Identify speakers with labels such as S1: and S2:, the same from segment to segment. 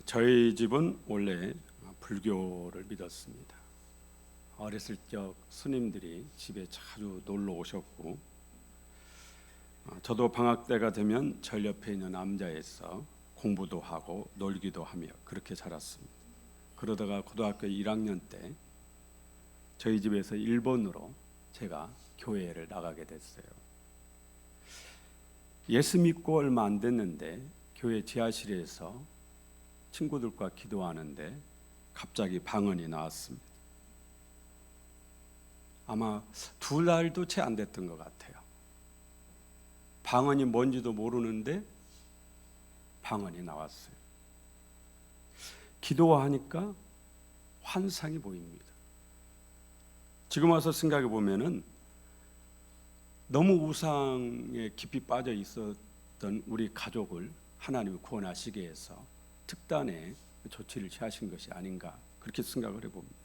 S1: 저희 집은 원래 불교를 믿었습니다. 어렸을 적 스님들이 집에 자주 놀러 오셨고, 저도 방학 때가 되면 절 옆에 있는 남자에서 공부도 하고 놀기도 하며 그렇게 자랐습니다. 그러다가 고등학교 1학년 때 저희 집에서 일본으로 제가 교회를 나가게 됐어요. 예수 믿고 얼마 안 됐는데 교회 지하실에서 친구들과 기도하는데 갑자기 방언이 나왔습니다. 아마 2달도 채 안 됐던 것 같아요. 방언이 뭔지도 모르는데 방언이 나왔어요. 기도하니까 환상이 보입니다. 지금 와서 생각해 보면은 너무 우상에 깊이 빠져 있었던 우리 가족을 하나님이 구원하시기 위해서 특단의 조치를 취하신 것이 아닌가, 그렇게 생각을 해봅니다.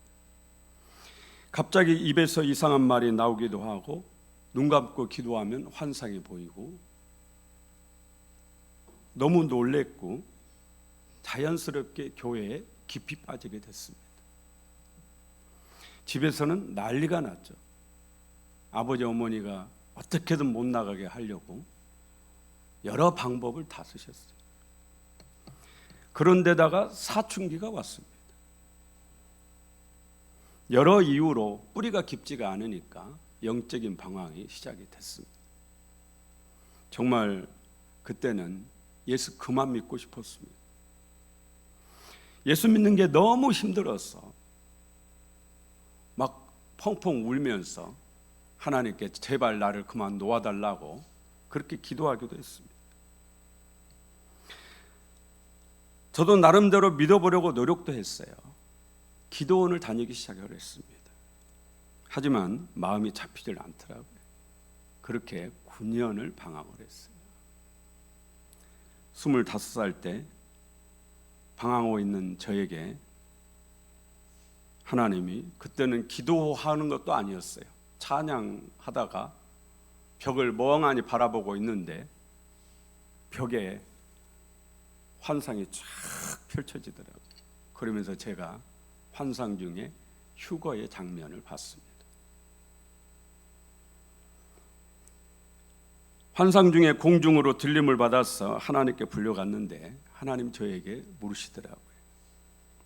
S1: 갑자기 입에서 이상한 말이 나오기도 하고, 눈 감고 기도하면 환상이 보이고, 너무 놀랬고 자연스럽게 교회에 깊이 빠지게 됐습니다. 집에서는 난리가 났죠. 아버지 어머니가 어떻게든 못 나가게 하려고 여러 방법을 다 쓰셨어요. 그런데다가 사춘기가 왔습니다. 여러 이유로 뿌리가 깊지가 않으니까 영적인 방황이 시작이 됐습니다. 정말 그때는 예수 그만 믿고 싶었습니다. 예수 믿는 게 너무 힘들어서 막 펑펑 울면서 하나님께 제발 나를 그만 놓아달라고 그렇게 기도하기도 했습니다. 저도 나름대로 믿어보려고 노력도 했어요. 기도원을 다니기 시작을 했습니다. 하지만 마음이 잡히질 않더라고요. 그렇게 9년을 방황을 했어요. 25살 때 방황하고 있는 저에게 하나님이, 그때는 기도하는 것도 아니었어요. 찬양하다가 벽을 멍하니 바라보고 있는데 벽에 환상이 쫙 펼쳐지더라고요. 그러면서 제가 환상 중에 휴거의 장면을 봤습니다. 환상 중에 공중으로 들림을 받아서 하나님께 불려갔는데 하나님 저에게 물으시더라고요.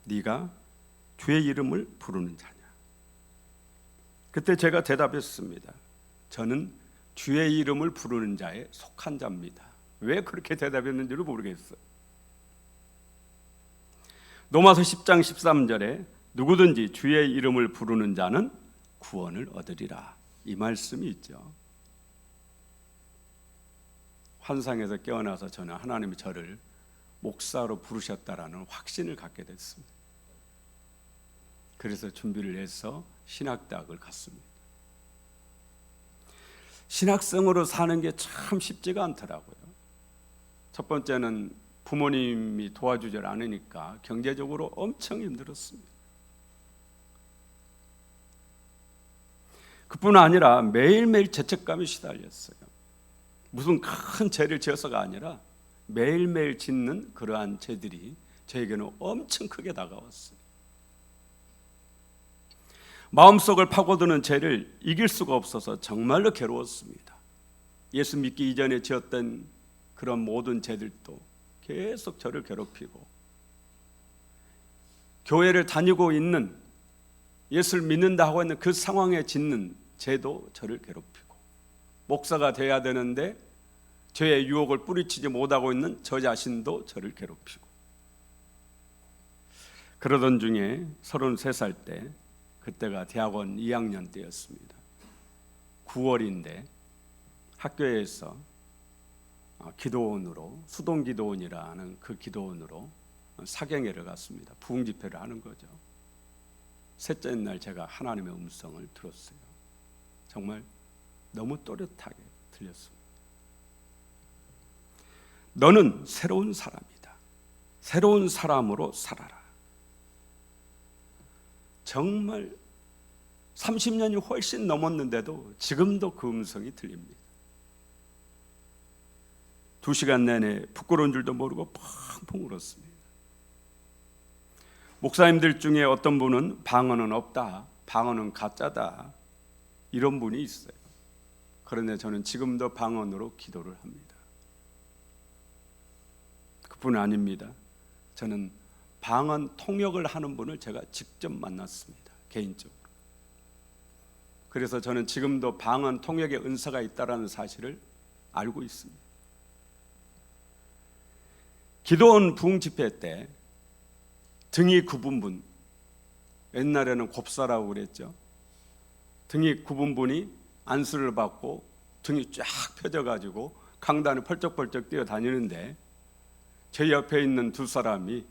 S1: 네가 주의 이름을 부르는 자냐? 그때 제가 대답했습니다. 저는 주의 이름을 부르는 자에 속한 자입니다. 왜 그렇게 대답했는지를 모르겠어요. 로마서 10장 13절에 누구든지 주의 이름을 부르는 자는 구원을 얻으리라, 이 말씀이 있죠. 환상에서 깨어나서 저는 하나님이 저를 목사로 부르셨다라는 확신을 갖게 됐습니다. 그래서 준비를 해서 신학대학을 갔습니다. 신학생으로 사는 게 참 쉽지가 않더라고요. 첫 번째는 부모님이 도와주지 않으니까 경제적으로 엄청 힘들었습니다. 그뿐 아니라 매일매일 죄책감에 시달렸어요. 무슨 큰 죄를 지어서가 아니라 매일매일 짓는 그러한 죄들이 저에게는 엄청 크게 다가왔어요. 마음속을 파고드는 죄를 이길 수가 없어서 정말로 괴로웠습니다. 예수 믿기 이전에 지었던 그런 모든 죄들도 계속 저를 괴롭히고, 교회를 다니고 있는, 예수를 믿는다 하고 있는 그 상황에 짓는 죄도 저를 괴롭히고, 목사가 돼야 되는데 죄의 유혹을 뿌리치지 못하고 있는 저 자신도 저를 괴롭히고, 그러던 중에 33살 때, 그때가 대학원 2학년 때였습니다. 9월인데 학교에서 기도원으로, 수동기도원이라는 그 기도원으로 사경회를 갔습니다. 부흥집회를 하는 거죠. 셋째 날 제가 하나님의 음성을 들었어요. 정말 너무 또렷하게 들렸습니다. 너는 새로운 사람이다. 새로운 사람으로 살아라. 정말 30년이 훨씬 넘었는데도 지금도 그 음성이 들립니다. 2시간 내내 부끄러운 줄도 모르고 펑펑 울었습니다. 목사님들 중에 어떤 분은 방언은 없다, 방언은 가짜다, 이런 분이 있어요. 그런데 저는 지금도 방언으로 기도를 합니다. 그뿐 아닙니다. 저는 방언 통역을 하는 분을 제가 직접 만났습니다. 개인적으로. 그래서 저는 지금도 방언 통역의 은사가 있다는 사실을 알고 있습니다. 기도원 부흥 집회 때 등이 굽은 분, 옛날에는 곱사라고 그랬죠. 등이 굽은 분이 안수를 받고 등이 쫙 펴져가지고 강단을 펄쩍펄쩍 뛰어다니는데 제 옆에 있는 두 사람이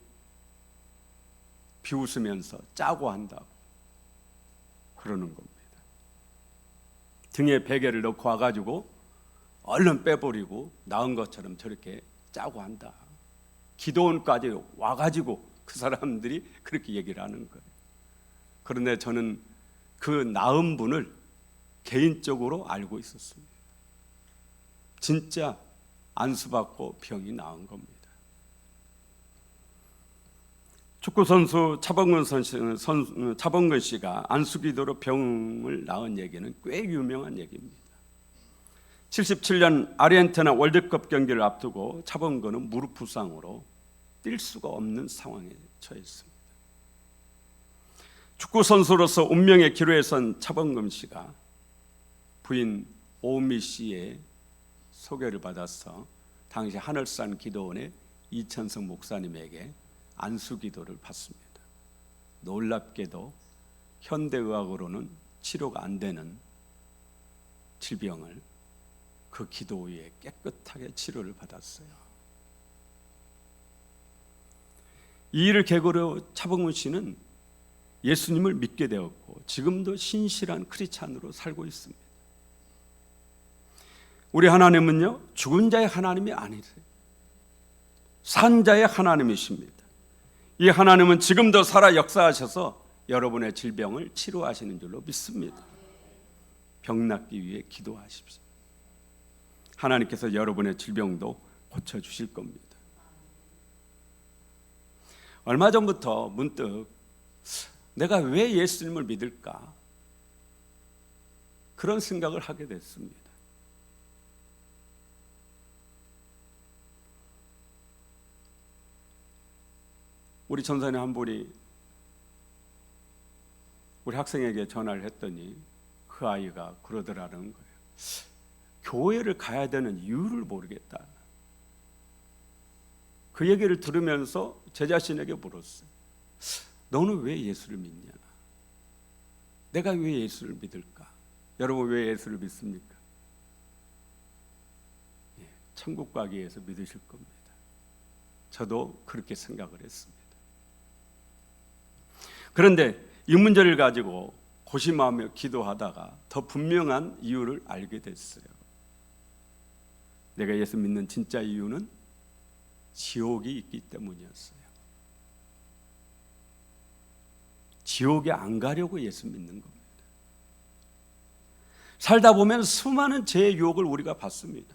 S1: 비웃으면서 짜고 한다고 그러는 겁니다. 등에 베개를 넣고 와가지고 얼른 빼버리고 나은 것처럼 저렇게 짜고 한다. 기도원까지 와가지고 그 사람들이 그렇게 얘기를 하는 거예요. 그런데 저는 그 나은 분을 개인적으로 알고 있었습니다. 진짜 안수받고 병이 나은 겁니다. 축구선수 차범근 씨가 안수기도로 병을 나은 얘기는 꽤 유명한 얘기입니다. 77년 아르헨티나 월드컵 경기를 앞두고 차범근은 무릎 부상으로 뛸 수가 없는 상황에 처했습니다. 축구선수로서 운명의 기로에 선 차범근 씨가 부인 오미 씨의 소개를 받아서 당시 하늘산 기도원의 이천성 목사님에게 안수기도를 받습니다. 놀랍게도 현대의학으로는 치료가 안 되는 질병을 그 기도 후에 깨끗하게 치료를 받았어요. 이 일을 계기로 차범근 씨는 예수님을 믿게 되었고 지금도 신실한 크리스찬으로 살고 있습니다. 우리 하나님은요, 죽은 자의 하나님이 아니세요. 산 자의 하나님이십니다. 이 하나님은 지금도 살아 역사하셔서 여러분의 질병을 치료하시는 줄로 믿습니다. 병 낫기 위해 기도하십시오. 하나님께서 여러분의 질병도 고쳐주실 겁니다. 얼마 전부터 문득 내가 왜 예수님을 믿을까? 그런 생각을 하게 됐습니다. 우리 전사님 한 분이 우리 학생에게 전화를 했더니 그 아이가 그러더라는 거예요. 교회를 가야 되는 이유를 모르겠다. 그 얘기를 들으면서 제 자신에게 물었어요. 너는 왜 예수를 믿냐? 내가 왜 예수를 믿을까? 여러분 왜 예수를 믿습니까? 천국 가기 위해서 믿으실 겁니다. 저도 그렇게 생각을 했습니다. 그런데 이 문제를 가지고 고심하며 기도하다가 더 분명한 이유를 알게 됐어요. 내가 예수 믿는 진짜 이유는 지옥이 있기 때문이었어요. 지옥에 안 가려고 예수 믿는 겁니다. 살다 보면 수많은 죄의 유혹을 우리가 받습니다.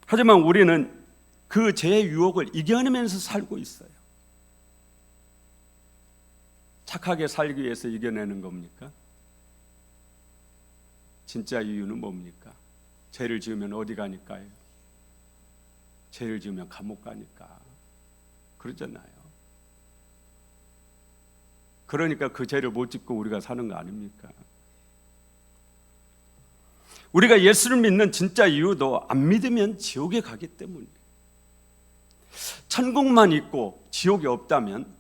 S1: 하지만 우리는 그 죄의 유혹을 이겨내면서 살고 있어요. 착하게 살기 위해서 이겨내는 겁니까? 진짜 이유는 뭡니까? 죄를 지으면 어디 가니까요? 죄를 지으면 감옥 가니까 그러잖아요. 그러니까 그 죄를 못 짓고 우리가 사는 거 아닙니까? 우리가 예수를 믿는 진짜 이유도 안 믿으면 지옥에 가기 때문이에요. 천국만 있고 지옥이 없다면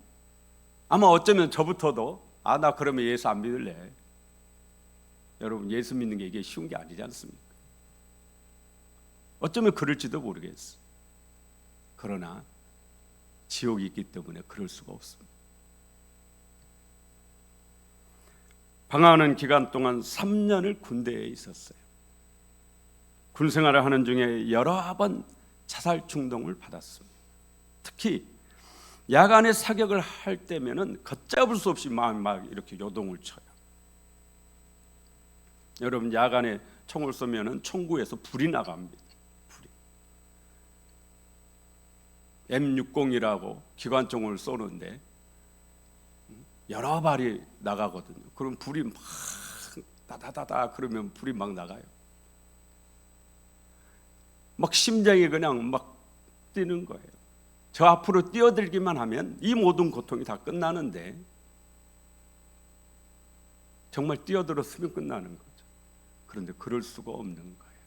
S1: 아마 어쩌면 저부터도 나 그러면 예수 안 믿을래. 여러분 예수 믿는 게 이게 쉬운 게 아니지 않습니까? 어쩌면 그럴지도 모르겠어요. 그러나 지옥이 있기 때문에 그럴 수가 없습니다. 방황하는 기간 동안 3년을 군대에 있었어요. 군 생활을 하는 중에 여러 번 자살 충동을 받았습니다. 특히 야간에 사격을 할 때면은 걷잡을 수 없이 막 이렇게 요동을 쳐요. 여러분 야간에 총을 쏘면은 총구에서 불이 나갑니다. 불이. M60이라고 기관총을 쏘는데 여러 발이 나가거든요. 그럼 불이 막 다다다다 그러면 불이 막 나가요. 막 심장이 그냥 막 뛰는 거예요. 저 앞으로 뛰어들기만 하면 이 모든 고통이 다 끝나는데 정말 뛰어들었으면 끝나는 거죠. 그런데 그럴 수가 없는 거예요.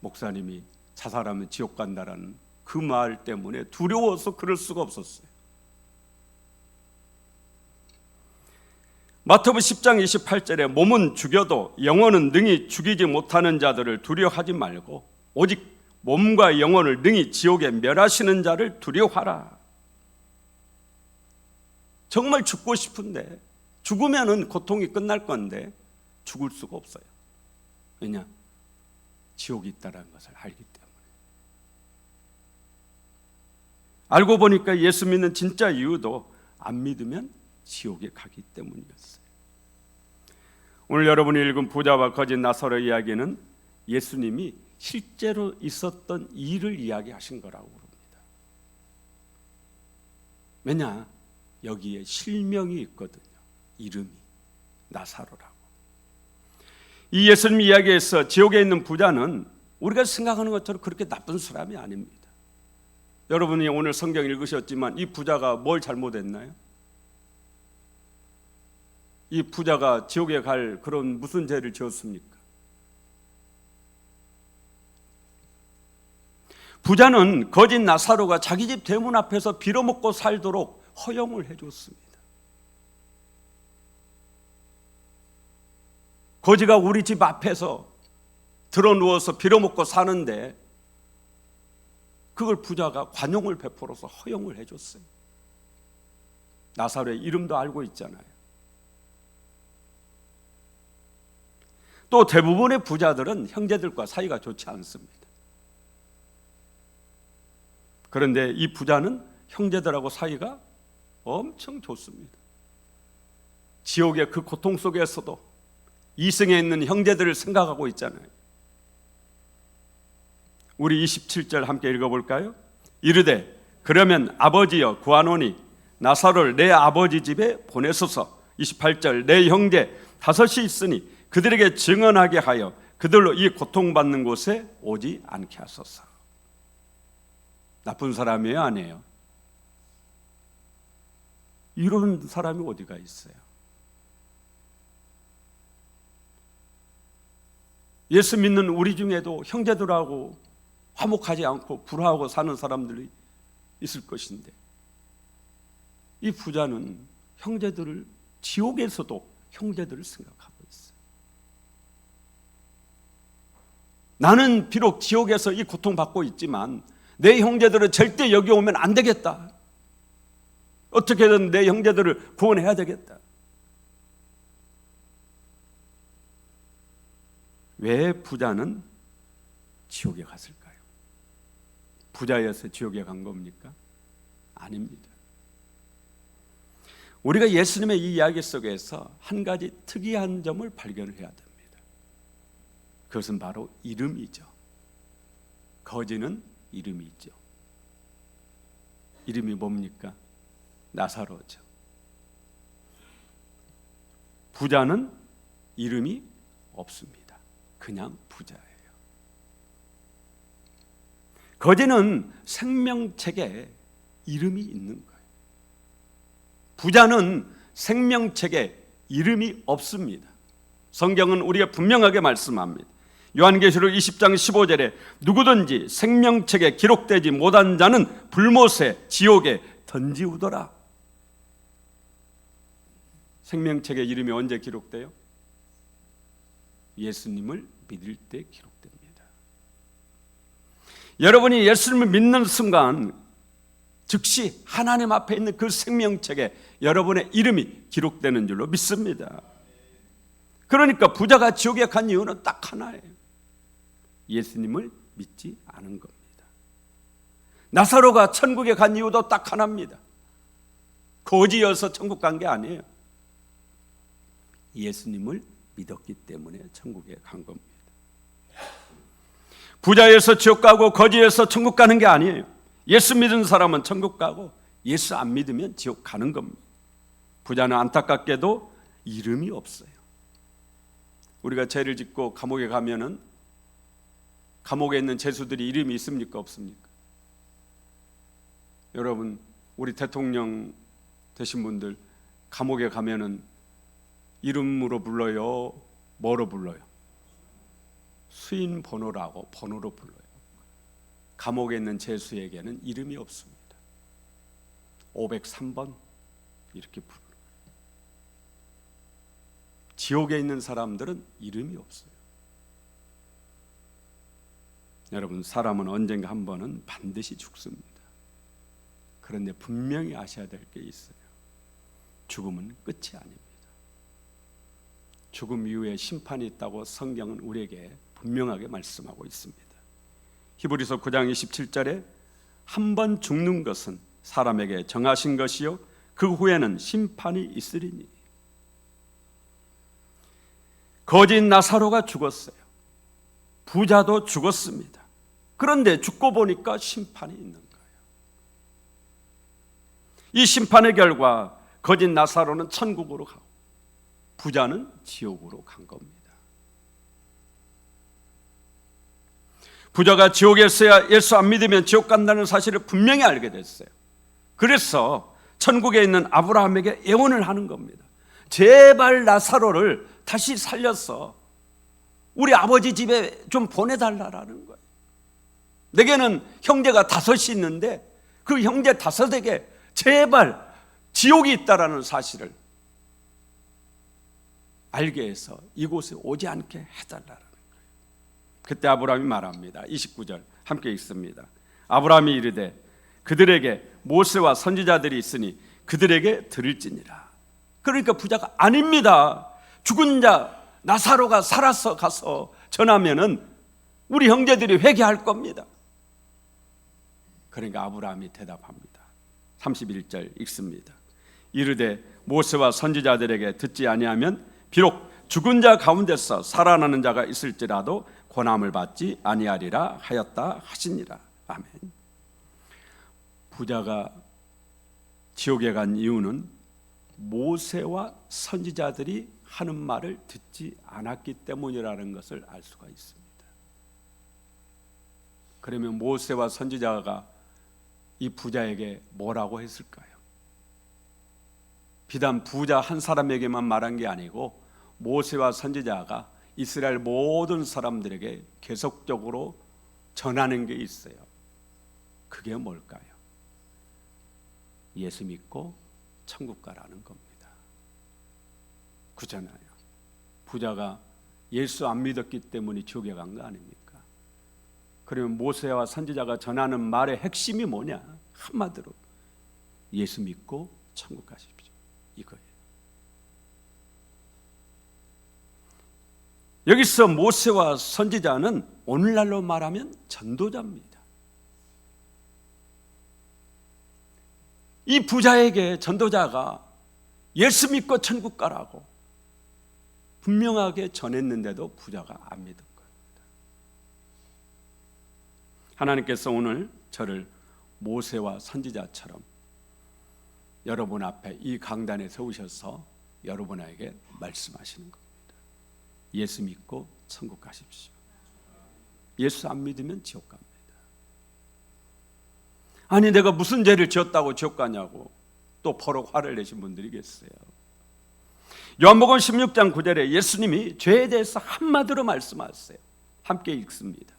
S1: 목사님이 자살하면 지옥 간다라는 그 말 때문에 두려워서 그럴 수가 없었어요. 마태복음 10장 28절에 몸은 죽여도 영혼은 능히 죽이지 못하는 자들을 두려워하지 말고 오직 몸과 영혼을 능히 지옥에 멸하시는 자를 두려워하라. 정말 죽고 싶은데 죽으면은 고통이 끝날 건데 죽을 수가 없어요. 왜냐? 지옥이 있다는 것을 알기 때문에. 알고 보니까 예수 믿는 진짜 이유도 안 믿으면 지옥에 가기 때문이었어요. 오늘 여러분이 읽은 부자와 거짓 나사로 이야기는 예수님이 실제로 있었던 일을 이야기하신 거라고 그럽니다. 왜냐? 여기에 실명이 있거든요. 이름이 나사로라고. 이 예수님 이야기에서 지옥에 있는 부자는 우리가 생각하는 것처럼 그렇게 나쁜 사람이 아닙니다. 여러분이 오늘 성경 읽으셨지만 이 부자가 뭘 잘못했나요? 이 부자가 지옥에 갈 그런 무슨 죄를 지었습니까? 부자는 거짓 나사로가 자기 집 대문 앞에서 빌어먹고 살도록 허용을 해줬습니다. 거지가 우리 집 앞에서 드러누워서 빌어먹고 사는데 그걸 부자가 관용을 베풀어서 허용을 해줬어요. 나사로의 이름도 알고 있잖아요. 또 대부분의 부자들은 형제들과 사이가 좋지 않습니다. 그런데 이 부자는 형제들하고 사이가 엄청 좋습니다. 지옥의 그 고통 속에서도 이승에 있는 형제들을 생각하고 있잖아요. 우리 27절 함께 읽어볼까요? 이르되 그러면 아버지여 구하노니 나사로를 내 아버지 집에 보내소서. 28절 내 형제 5이 있으니 그들에게 증언하게 하여 그들로 이 고통받는 곳에 오지 않게 하소서. 나쁜 사람이에요, 아니에요? 이런 사람이 어디가 있어요? 예수 믿는 우리 중에도 형제들하고 화목하지 않고 불화하고 사는 사람들이 있을 것인데 이 부자는 형제들을 지옥에서도 형제들을 생각하고 있어요. 나는 비록 지옥에서 이 고통받고 있지만 내 형제들은 절대 여기 오면 안 되겠다. 어떻게든 내 형제들을 구원해야 되겠다. 왜 부자는 지옥에 갔을까요? 부자여서 지옥에 간 겁니까? 아닙니다. 우리가 예수님의 이 이야기 속에서 한 가지 특이한 점을 발견해야 됩니다. 그것은 바로 이름이죠. 거지는 이름이 있죠. 이름이 뭡니까? 나사로죠. 부자는 이름이 없습니다. 그냥 부자예요. 거지는 생명책에 이름이 있는 거예요. 부자는 생명책에 이름이 없습니다. 성경은 우리가 분명하게 말씀합니다. 요한계시록 20장 15절에 누구든지 생명책에 기록되지 못한 자는 불못에 지옥에 던지우더라. 생명책에 이름이 언제 기록돼요? 예수님을 믿을 때 기록됩니다. 여러분이 예수님을 믿는 순간 즉시 하나님 앞에 있는 그 생명책에 여러분의 이름이 기록되는 줄로 믿습니다. 그러니까 부자가 지옥에 간 이유는 딱 하나예요. 예수님을 믿지 않은 겁니다. 나사로가 천국에 간 이유도 딱 하나입니다. 거지여서 천국 간 게 아니에요. 예수님을 믿었기 때문에 천국에 간 겁니다. 부자에서 지옥 가고 거지에서 천국 가는 게 아니에요. 예수 믿은 사람은 천국 가고 예수 안 믿으면 지옥 가는 겁니다. 부자는 안타깝게도 이름이 없어요. 우리가 죄를 짓고 감옥에 가면은 감옥에 있는 죄수들이 이름이 있습니까? 없습니까? 여러분, 우리 대통령 되신 분들 감옥에 가면은 이름으로 불러요? 뭐로 불러요? 수인 번호라고 번호로 불러요. 감옥에 있는 죄수에게는 이름이 없습니다. 503번 이렇게 불러요. 지옥에 있는 사람들은 이름이 없어요. 여러분, 사람은 언젠가 한 번은 반드시 죽습니다. 그런데 분명히 아셔야 될 게 있어요. 죽음은 끝이 아닙니다. 죽음 이후에 심판이 있다고 성경은 우리에게 분명하게 말씀하고 있습니다. 히브리서 9장 27절에 한 번 죽는 것은 사람에게 정하신 것이요 그 후에는 심판이 있으리니. 거짓 나사로가 죽었어요. 부자도 죽었습니다. 그런데 죽고 보니까 심판이 있는 거예요. 이 심판의 결과 거짓 나사로는 천국으로 가고 부자는 지옥으로 간 겁니다. 부자가 지옥에 있어야 예수 안 믿으면 지옥 간다는 사실을 분명히 알게 됐어요. 그래서 천국에 있는 아브라함에게 애원을 하는 겁니다. 제발 나사로를 다시 살려서 우리 아버지 집에 좀 보내달라는 거예요. 내게는 형제가 5이 있는데 그 형제 5에게 제발 지옥이 있다라는 사실을 알게 해서 이곳에 오지 않게 해달라는 거예요. 그때 아브라함이 말합니다. 29절 함께 읽습니다. 아브라함이 이르되 그들에게 모세와 선지자들이 있으니 그들에게 들을지니라. 그러니까 부자가 아닙니다. 죽은 자 나사로가 살아서 가서 전하면은 우리 형제들이 회개할 겁니다. 그러니까 아브라함이 대답합니다. 31절 읽습니다. 이르되 모세와 선지자들에게 듣지 아니하면 비록 죽은 자 가운데서 살아나는 자가 있을지라도 고난을 받지 아니하리라 하였다 하시니라. 아멘. 부자가 지옥에 간 이유는 모세와 선지자들이 하는 말을 듣지 않았기 때문이라는 것을 알 수가 있습니다. 그러면 모세와 선지자가 이 부자에게 뭐라고 했을까요? 비단 부자 한 사람에게만 말한 게 아니고 모세와 선지자가 이스라엘 모든 사람들에게 계속적으로 전하는 게 있어요. 그게 뭘까요? 예수 믿고 천국 가라는 겁니다. 그렇잖아요. 부자가 예수 안 믿었기 때문에 지옥에 간 거 아닙니까? 그러면 모세와 선지자가 전하는 말의 핵심이 뭐냐? 한마디로 예수 믿고 천국 가십시오. 이거예요. 여기서 모세와 선지자는 오늘날로 말하면 전도자입니다. 이 부자에게 전도자가 예수 믿고 천국 가라고 분명하게 전했는데도 부자가 안 믿은 겁니다. 하나님께서 오늘 저를 모세와 선지자처럼 여러분 앞에 이 강단에 세우셔서 여러분에게 말씀하시는 겁니다. 예수 믿고 천국 가십시오. 예수 안 믿으면 지옥 갑니다. 아니 내가 무슨 죄를 지었다고 지옥 가냐고 또 버럭 화를 내신 분들이 계세요. 요한복음 16장 9절에 예수님이 죄에 대해서 한마디로 말씀하세요. 함께 읽습니다.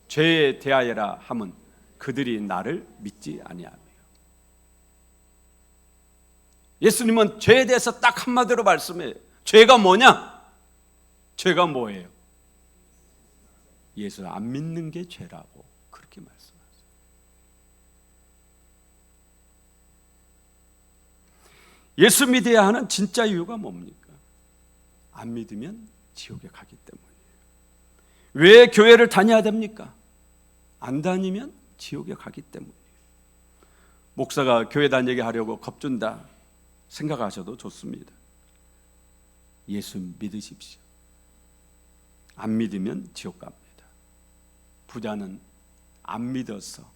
S1: 죄에 대하여라 함은 그들이 나를 믿지 아니하며. 예수님은 죄에 대해서 딱 한마디로 말씀해요. 죄가 뭐냐? 죄가 뭐예요? 예수 안 믿는 게 죄라고 그렇게 말씀하세요. 예수 믿어야 하는 진짜 이유가 뭡니까? 안 믿으면 지옥에 가기 때문이에요. 왜 교회를 다녀야 됩니까? 안 다니면 지옥에 가기 때문이에요. 목사가 교회 다니게 하려고 겁준다 생각하셔도 좋습니다. 예수 믿으십시오. 안 믿으면 지옥 갑니다. 부자는 안 믿었어.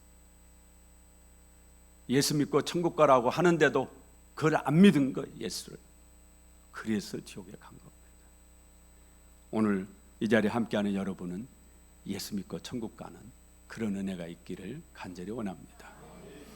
S1: 예수 믿고 천국 가라고 하는데도 그걸 안 믿은 거, 예수를. 그래서 지옥에 간 겁니다. 오늘 이 자리에 함께하는 여러분은 예수 믿고 천국 가는 그런 은혜가 있기를 간절히 원합니다.